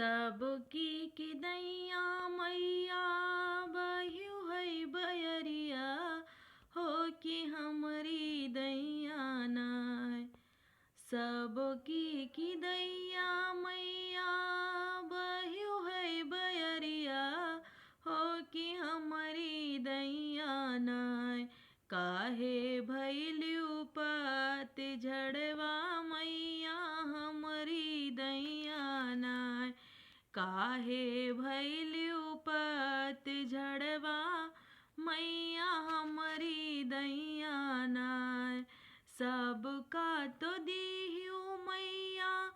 सबकी दैया मैया बहियो है बयरिया हो कि हमरी दैया नाय। सबकी दैया मैया बहियो है बयरिया हो कि हमरी दैया नाय। काहे भैल्यू पात झड़वा मैया हमरी दैया नाय। काहे भैल्यू पात झड़वा मैया हमरी दैया नाय। सबका तो दीहू मैया